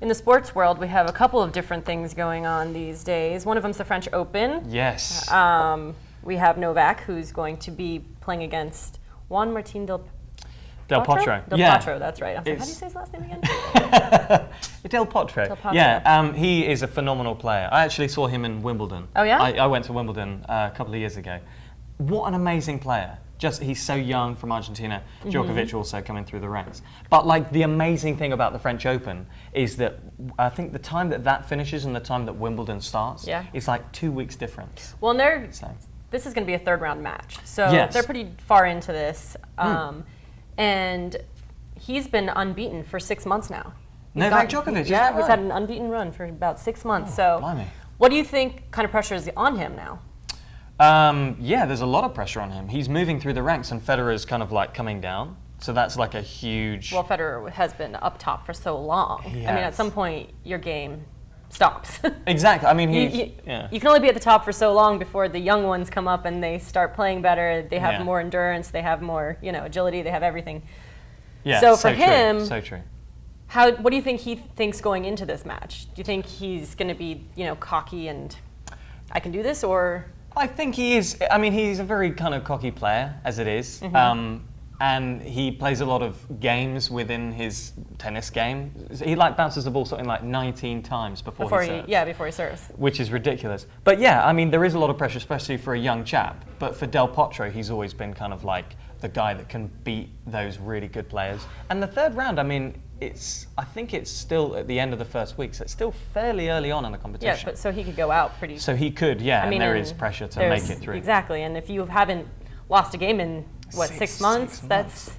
In the sports world, we have a couple of different things going on these days. One of them's the French Open. Yes. We have Novak, who's going to be playing against Juan Martín del Potro. Potro, that's right. I was like, how do you say his last name again? Del Potro. Del Potro. Yeah, he is a phenomenal player. I actually saw him in Wimbledon. Oh, yeah? I went to Wimbledon a couple of years ago. What an amazing player. He's so young from Argentina. Djokovic also coming through the ranks. But like the amazing thing about the French Open is that I think the time that finishes and the time that Wimbledon starts is like 2 weeks difference. Well, and this is going to be a third round match. So they're pretty far into this. And he's been unbeaten for 6 months now. Novak Djokovic, yeah, he's had an unbeaten run for about 6 months. Blimey. What do you think kind of pressure is on him now? Yeah, there's a lot of pressure on him. He's moving through the ranks and Federer's kind of like coming down. So that's like a huge... Well, Federer has been up top for so long. Yes. I mean, at some point, your game stops. Exactly. I mean, you can only be at the top for so long before the young ones come up and they start playing better. They have more endurance. They have more, agility. They have everything. Yeah, so for him... So true. What do you think he thinks going into this match? Do you think he's going to be, cocky and I can do this, or? I think he is. I mean, he's a very kind of cocky player, as it is. And he plays a lot of games within his tennis game. He bounces the ball something like 19 times before he serves. Yeah, before he serves. Which is ridiculous. But yeah, I mean, there is a lot of pressure, especially for a young chap. But for Del Potro, he's always been kind of like the guy that can beat those really good players. And the third round, I mean, I think it's still at the end of the first week, so it's still fairly early on in the competition. Yeah, but so he could go out pretty... So he could, yeah, I mean, and there is pressure to make it through. Exactly, and if you haven't lost a game in, 6 months, that's...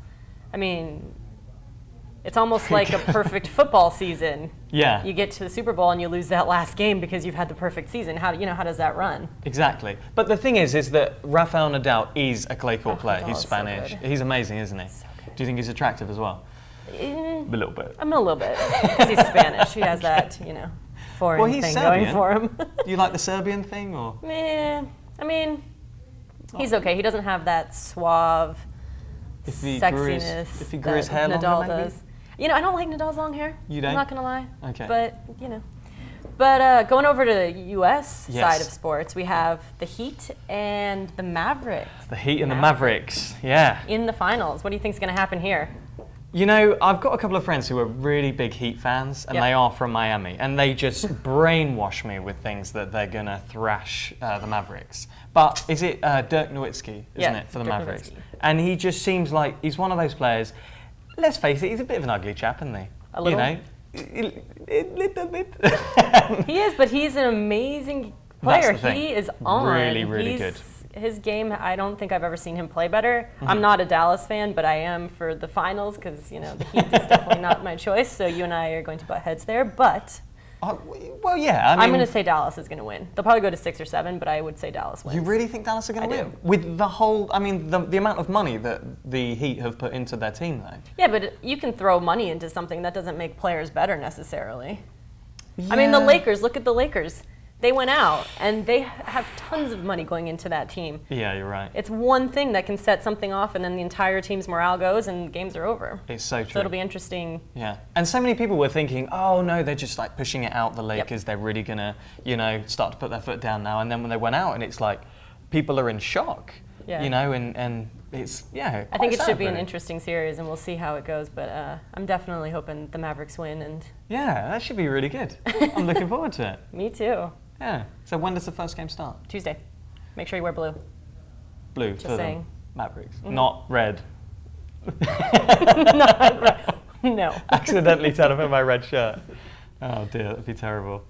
I mean, it's almost like a perfect football season. Yeah. You get to the Super Bowl and you lose that last game because you've had the perfect season. How does that run? Exactly. But the thing is that Rafael Nadal is a clay court player. He's Spanish. So he's amazing, isn't he? So good. Do you think he's attractive as well? A little bit. I'm a little bit, because he's Spanish. He has that, foreign thing going for him. Do you like the Serbian thing, or? I mean, he's okay. He doesn't have that suave sexiness if he grew his hair Nadal longer, maybe? does. I don't like Nadal's long hair. You don't? I'm not gonna lie. Okay. But going over to the U.S. side of sports, we have the Heat and the Mavericks. The Heat and the Mavericks, yeah. In the finals. What do you think is going to happen here? I've got a couple of friends who are really big Heat fans, and they are from Miami, and they just brainwash me with things that they're going to thrash the Mavericks. But is it Dirk Nowitzki, isn't it, for the Mavericks? Nowitzki. And he just seems like he's one of those players, let's face it, he's a bit of an ugly chap, isn't he? A little? A little bit. He is, but he's an amazing player. That's the thing. He is on. Really, really good. His game, I don't think I've ever seen him play better. I'm not a Dallas fan, but I am for the finals because, the Heat is definitely not my choice. So you and I are going to butt heads there. But well, yeah. I mean, I'm going to say Dallas is going to win. They'll probably go to 6 or 7, but I would say Dallas wins. You really think Dallas are going to win? do. With the whole, the amount of money that the Heat have put into their team, though. Yeah, but you can throw money into something that doesn't make players better necessarily. Yeah. I mean, the Lakers, look at the Lakers. They went out, and they have tons of money going into that team. Yeah, you're right. It's one thing that can set something off, and then the entire team's morale goes, and games are over. It's so true. So it'll be interesting. Yeah, and so many people were thinking, oh no, they're just like pushing it out, the Lakers, they're really gonna, start to put their foot down now. And then when they went out, and it's like, people are in shock, and it's, I think it should be an interesting series, and we'll see how it goes, but I'm definitely hoping the Mavericks win. And yeah, that should be really good. I'm looking forward to it. Me too. Yeah. So when does the first game start? Tuesday. Make sure you wear blue. Blue Just for saying. the Mavericks, not red. Not red. No. Accidentally turn up in my red shirt. Oh dear, that'd be terrible.